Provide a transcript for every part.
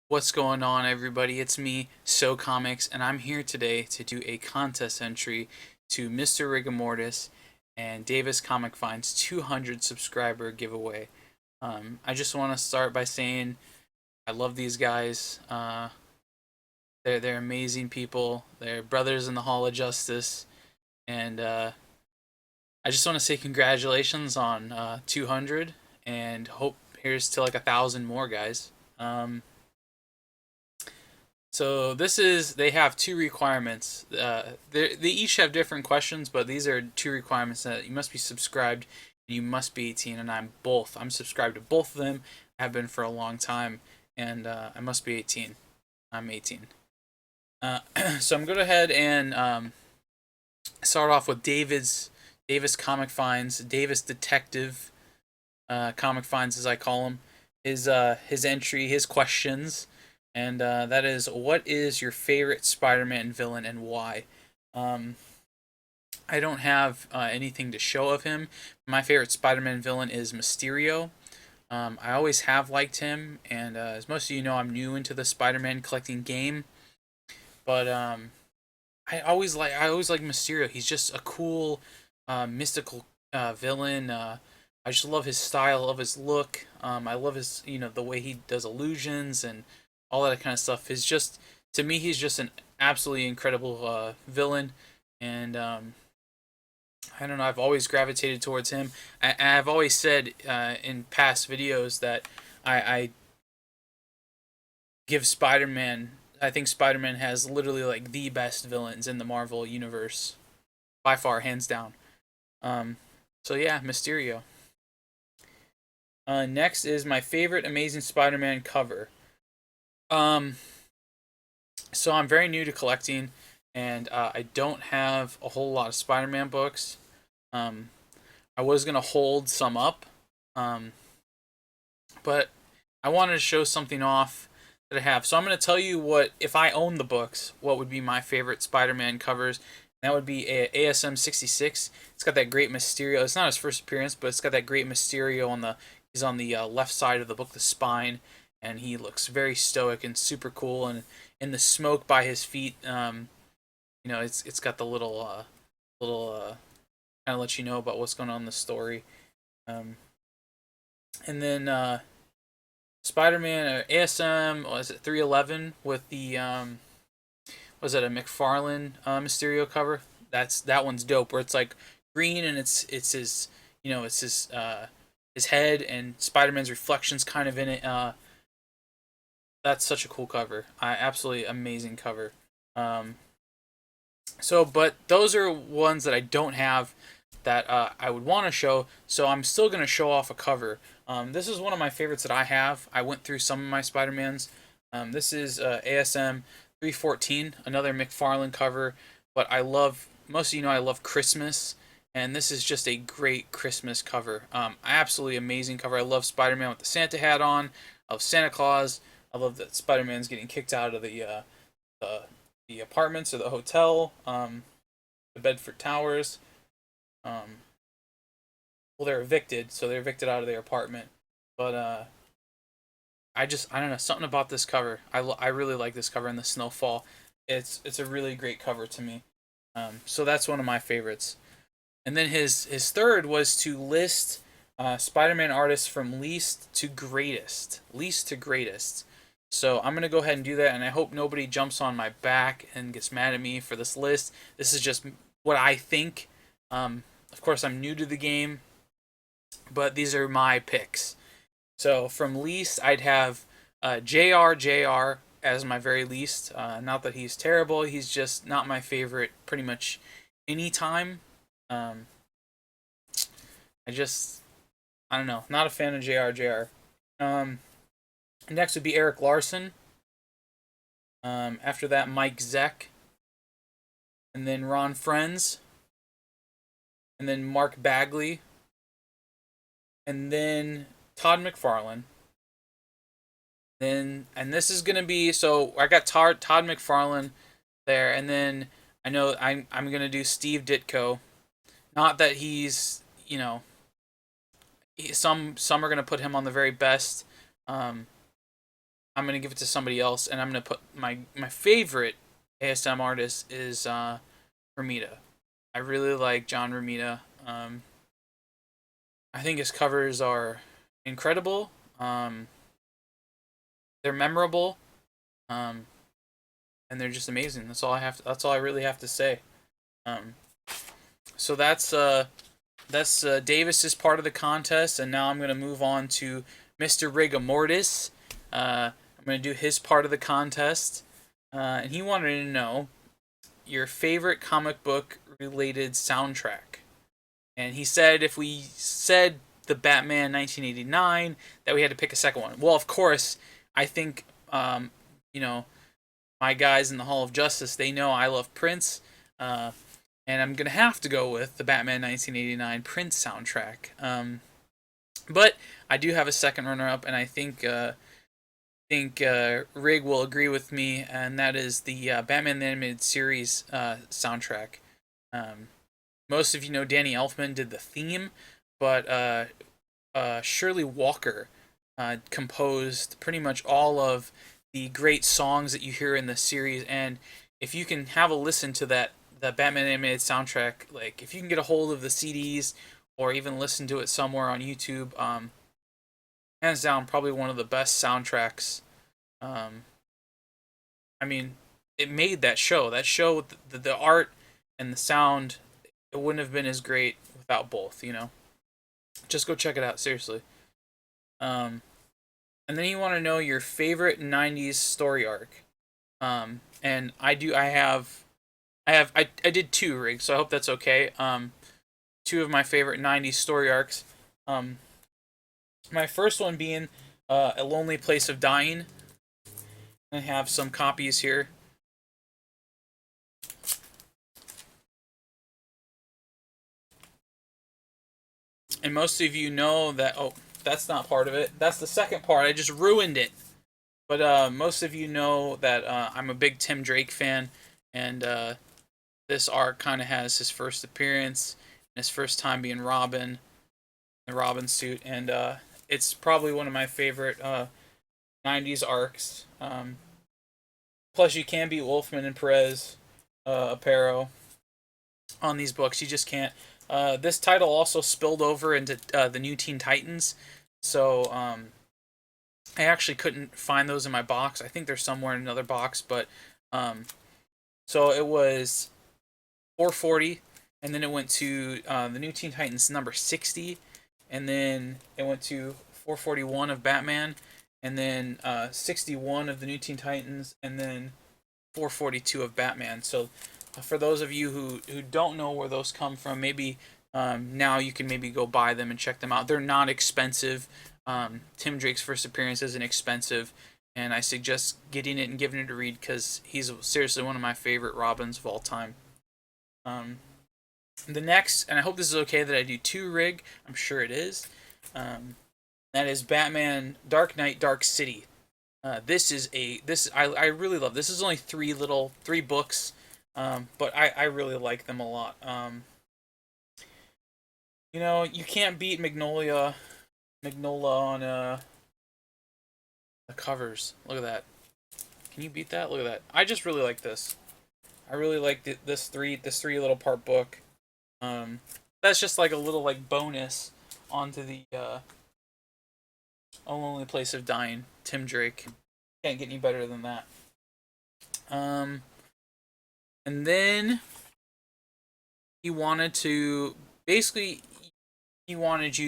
What's going on, everybody? It's me, So Comics, and I'm here today to do a contest entry to Mr. Rigamortis and Davis Comic Finds 200 subscriber giveaway. I just want to start by saying I love these guys. They're amazing people. They're brothers in the Hall of Justice, and I just want to say congratulations on 200, and hope here's to like 1,000 more, guys. So they have two requirements. They each have different questions, but these are two requirements that you must be subscribed and you must be 18, and I'm both. I'm subscribed to both of them. I have been for a long time, and I must be 18. I'm 18. So I'm going to go ahead and start off with Davis Comic Finds, Davis Detective Comic Finds, as I call him. His entry, his questions, and that is, what is your favorite Spider-Man villain and why? Um, I don't have anything to show of him. My favorite Spider-Man villain is Mysterio. I always have liked him, and as most of you know, I'm new into the Spider-Man collecting game. But I always like Mysterio. He's just a cool, mystical villain. I just love his style, love his look. I love his, the way he does illusions and all that kind of stuff. Is just to me, he's just an absolutely incredible villain, and I don't know. I've always gravitated towards him. I've always said in past videos that I give Spider-Man. I think Spider-Man has literally like the best villains in the Marvel universe by far, hands down. Um, so yeah, Mysterio. Next is my favorite Amazing Spider-Man cover. Um, so I'm very new to collecting, and I don't have a whole lot of Spider-Man books. Um, I was gonna hold some up, um, but I wanted to show something off that I have. So I'm gonna tell you what, if I own the books, what would be my favorite Spider-Man covers. And that would be ASM 66. It's got that great Mysterio. It's not his first appearance, but it's got that great Mysterio on the. He's on the left side of the book, the spine, and he looks very stoic and super cool. And in the smoke by his feet, it's got the little kind of let you know about what's going on in the story. Um, and then Spider-Man ASM, was it 311 with the was it a McFarlane Mysterio cover? That one's dope. Where it's like green and it's his, it's his head and Spider-Man's reflections kind of in it. That's such a cool cover. Absolutely amazing cover. Um, but those are ones that I don't have that I would want to show. So I'm still gonna show off a cover. This is one of my favorites that I have. I went through some of my Spider-Mans. This is ASM 314, another McFarlane cover. But most of you know I love Christmas, and this is just a great Christmas cover. Absolutely amazing cover. I love Spider-Man with the Santa hat on. I love Santa Claus. I love that Spider-Man's getting kicked out of the the apartments or the hotel, the Bedford Towers. Um, well, they're evicted, so they're evicted out of their apartment. But I don't know, something about this cover. I really like this cover in the snowfall. It's a really great cover to me. So that's one of my favorites. And then his third was to list Spider-Man artists from least to greatest. Least to greatest. So I'm gonna go ahead and do that, and I hope nobody jumps on my back and gets mad at me for this list. This is just what I think. Of course, I'm new to the game, but these are my picks. So from least, I'd have JR as my very least. Not that he's terrible, he's just not my favorite pretty much anytime. Um, I don't know, not a fan of JR. Um, Next would be Eric Larson. After that, Mike Zeck. And then Ron Friends. And then Mark Bagley. And then Todd McFarlane. And this is gonna be, so I got Todd McFarlane there, and then I know I'm gonna do Steve Ditko. Not that he's, some are gonna put him on the very best. Um, I'm gonna give it to somebody else, and I'm gonna put my favorite ASM artist is Romita. I really like John Romita. I think his covers are incredible. They're memorable, um, and they're just amazing. That's all I really have to say. Um, so that's Davis's part of the contest, and now I'm gonna move on to Mr. Rigamortis. I'm gonna do his part of the contest, and he wanted to know your favorite comic book related soundtrack. And he said if we said the Batman 1989, that we had to pick a second one. Well, of course, I think you know, my guys in the Hall of Justice, they know I love Prince, and I'm gonna have to go with the Batman 1989 Prince soundtrack. But I do have a second runner-up, and I think Rig will agree with me, and that is the Batman the Animated Series soundtrack. Most of you know Danny Elfman did the theme, but Shirley Walker composed pretty much all of the great songs that you hear in the series. And if you can have a listen to the Batman animated soundtrack, like if you can get a hold of the CDs or even listen to it somewhere on YouTube, hands down, probably one of the best soundtracks. I mean, it made that show. That show, with the art and the sound, it wouldn't have been as great without both. Just go check it out, seriously. Um, and then you want to know your favorite '90s story arc. And I did two, Rig, so I hope that's okay. Two of my favorite '90s story arcs. My first one being A Lonely Place of Dying. I have some copies here. And most of you know that. Oh, that's not part of it. That's the second part. I just ruined it. But most of you know that I'm a big Tim Drake fan, and this arc kind of has his first appearance, his first time being Robin, the Robin suit, and it's probably one of my favorite '90s arcs. Plus, you can beat Wolfman and Perez, Aparo on these books. You just can't. This title also spilled over into the New Teen Titans, so I actually couldn't find those in my box. I think they're somewhere in another box, but so it was 440, and then it went to the New Teen Titans number 60, and then it went to 441 of Batman, and then 61 of the New Teen Titans, and then 442 of Batman. So for those of you who don't know where those come from, maybe now you can maybe go buy them and check them out. They're not expensive. Tim Drake's first appearance isn't expensive, and I suggest getting it and giving it a read because he's seriously one of my favorite Robins of all time. The next, and I hope this is okay that I do two, Rig. I'm sure it is. That is Batman Dark Knight Dark City. I really love. This is only three books, but I really like them a lot. You can't beat Magnolia on the covers. Look at that. Can you beat that? Look at that. I just really like this. I really like this three little part book. That's just like a little like bonus onto the A Lonely Place of Dying. Tim Drake. Can't get any better than that. And then he wanted you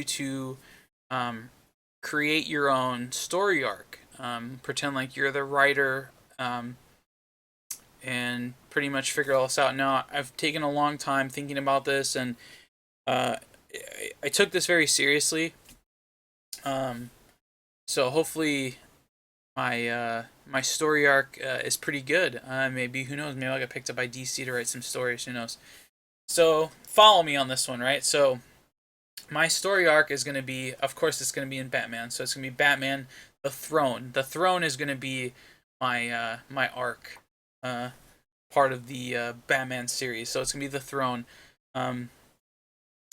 to create your own story arc. Pretend like you're the writer, and pretty much figure all this out. Now, I've taken a long time thinking about this, and I took this very seriously. So hopefully my story arc is pretty good. Maybe, who knows, maybe I'll get picked up by DC to write some stories, who knows. So follow me on this one, right? So my story arc is going to be, of course, it's going to be in Batman. So it's going to be Batman, the Throne. The Throne is going to be my my arc, part of the Batman series. So it's going to be the Throne. I'm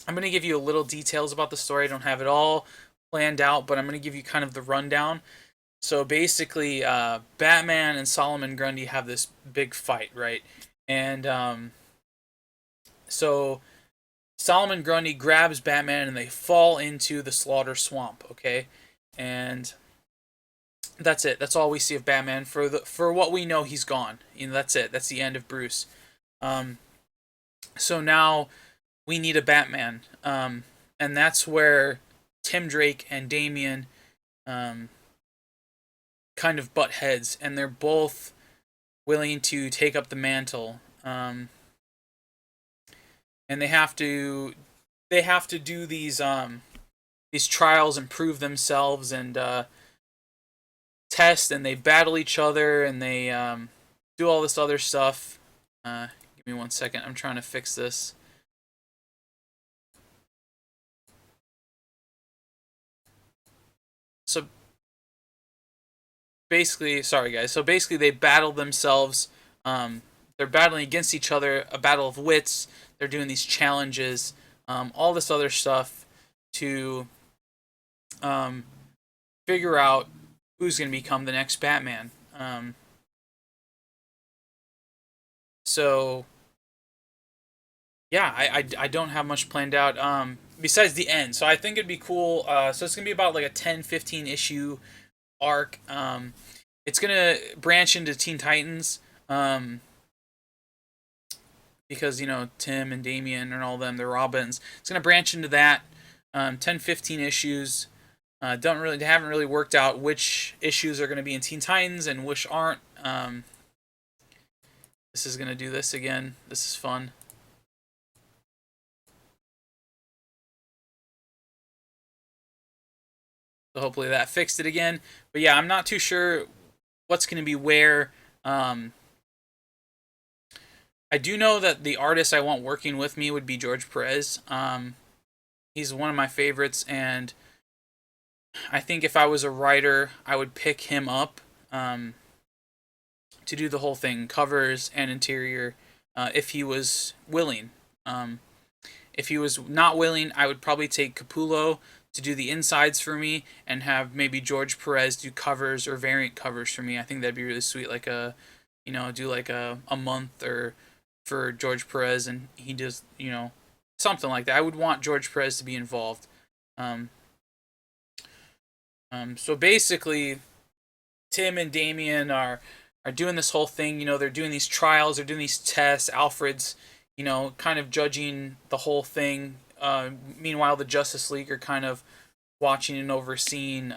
going to give you a little details about the story. I don't have it all planned out, but I'm going to give you kind of the rundown. So basically, Batman and Solomon Grundy have this big fight, right? And so Solomon Grundy grabs Batman and they fall into the Slaughter Swamp. Okay, and that's it. That's all we see of Batman for what we know. He's gone. That's it. That's the end of Bruce. Um, so now we need a Batman, and that's where Tim Drake and Damian um, kind of butt heads, and they're both willing to take up the mantle, and they have to do these trials and prove themselves and test, and they battle each other, and they do all this other stuff. Give me 1 second. I'm trying to fix this. So basically, sorry guys. So basically, they battle themselves. They're battling against each other, a battle of wits. They're doing these challenges, all this other stuff to um, figure out who's going to become the next Batman. So yeah, I don't have much planned out besides the end. So I think it'd be cool. So it's gonna be about like a 10-15 issue arc. It's gonna branch into Teen Titans. Because Tim and Damian and all them, they're Robins. It's gonna branch into that. 10-15 issues. They haven't really worked out which issues are gonna be in Teen Titans and which aren't. This is gonna do this again. This is fun. So hopefully that fixed it again. But yeah, I'm not too sure what's going to be where. I do know that the artist I want working with me would be George Perez. He's one of my favorites, and I think if I was a writer, I would pick him up to do the whole thing, covers and interior, if he was willing. If he was not willing, I would probably take Capullo to do the insides for me and have maybe George Perez do covers or variant covers for me. I think that'd be really sweet. Like do like a month or for George Perez and he does, something like that. I would want George Perez to be involved. Um, so basically, Tim and Damian are doing this whole thing. They're doing these trials, they're doing these tests. Alfred's, kind of judging the whole thing. Meanwhile, the Justice League are kind of watching and overseeing.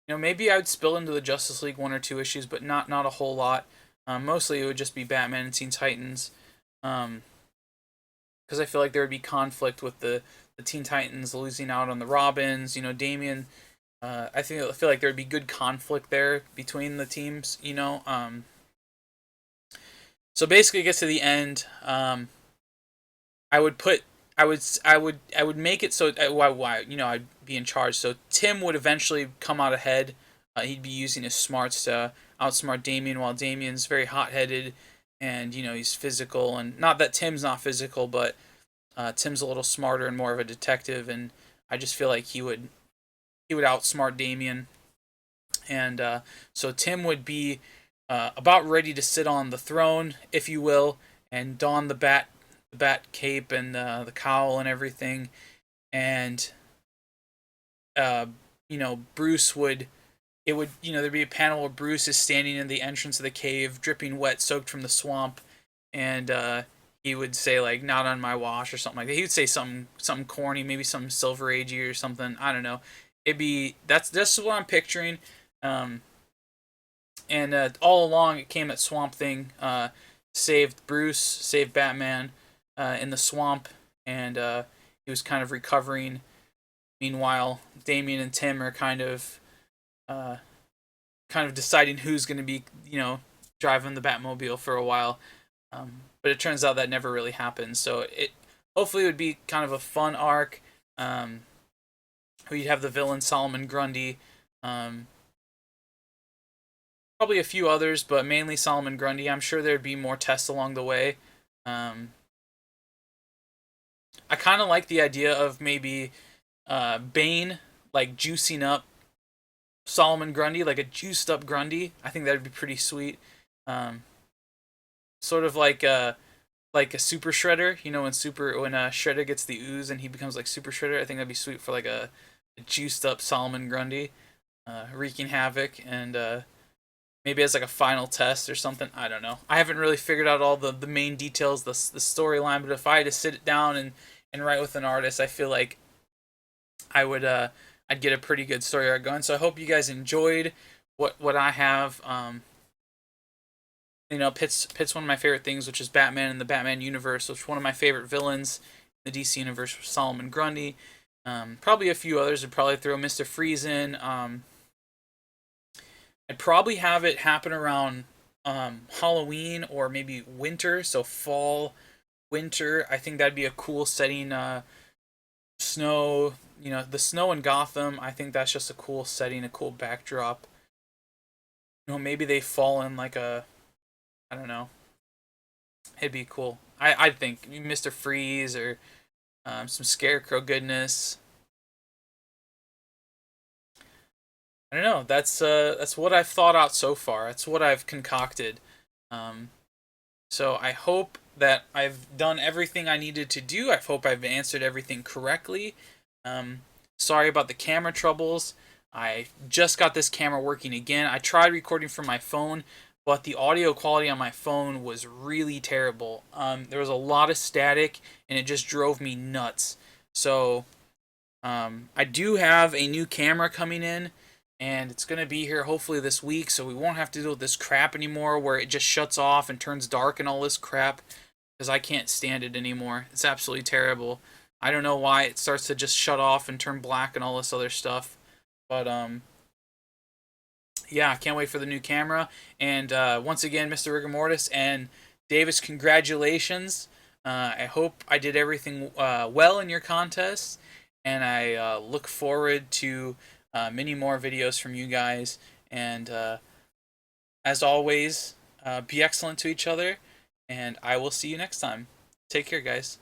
Maybe I would spill into the Justice League 1 or 2 issues, but not a whole lot. Mostly, it would just be Batman and Teen Titans, because I feel like there would be conflict with the Teen Titans losing out on the Robins. Damian. I feel like there would be good conflict there between the teams. So basically, it gets to the end. I would put I would make it so I'd be in charge. So Tim would eventually come out ahead. He'd be using his smarts to outsmart Damian, while Damian's very hot headed and he's physical. And not that Tim's not physical, but Tim's a little smarter and more of a detective. And I just feel like he would outsmart Damian. And so Tim would be about ready to sit on the throne, if you will, and don the bat cape and the cowl and everything, and Bruce would there'd be a panel where Bruce is standing in the entrance of the cave, dripping wet, soaked from the swamp, and he would say like "not on my watch" or something like that. He would say something corny, maybe some Silver Agey or something. I don't know. That's what I'm picturing. And all along it came that Swamp Thing saved Bruce, saved Batman in the swamp, and he was kind of recovering. Meanwhile, Damian and Tim are kind of deciding who's going to be, driving the Batmobile for a while. But it turns out that never really happened. So it hopefully would be kind of a fun arc. Where you'd have the villain Solomon Grundy. Probably a few others, but mainly Solomon Grundy. I'm sure there'd be more tests along the way. I kind of like the idea of maybe Bane like juicing up Solomon Grundy, like a juiced up Grundy. I think that'd be pretty sweet. Um, Sort of like a Super Shredder. You know, when Shredder gets the ooze and he becomes like Super Shredder. I think that'd be sweet for like a juiced up Solomon Grundy, wreaking havoc, and maybe as like a final test or something. I don't know. I haven't really figured out all the main details, the storyline. But if I had to sit it down and write with an artist, I feel like I would I'd get a pretty good story arc going. So I hope you guys enjoyed what I have. You know, pits one of my favorite things, which is Batman and the Batman universe, which one of my favorite villains in the DC universe was Solomon Grundy. Probably a few others would probably throw Mr. Freeze in. I'd probably have it happen around Halloween or maybe winter, so fall, winter. I think that'd be a cool setting. Snow, you know, the snow in Gotham. I think that's just a cool setting, a cool backdrop. You know, maybe they fall in like a, I don't know. It'd be cool. I think Mr. Freeze or some Scarecrow goodness. I don't know. That's what I've thought out so far. That's what I've concocted. Um, so I hope that I've done everything I needed to do. I hope I've answered everything correctly. Um, Sorry about the camera troubles. I just got this camera working again. I tried recording from my phone, but the audio quality on my phone was really terrible. There was a lot of static, and it just drove me nuts. So I do have a new camera coming in, and it's going to be here hopefully this week, so we won't have to deal with this crap anymore where it just shuts off and turns dark and all this crap, because I can't stand it anymore. It's absolutely terrible. I don't know why it starts to just shut off and turn black and all this other stuff. But yeah, I can't wait for the new camera. And once again, Mr. Rigamortis and Davis, congratulations. I hope I did everything well in your contest, and I look forward to many more videos from you guys. And as always, be excellent to each other, and I will see you next time. Take care, guys.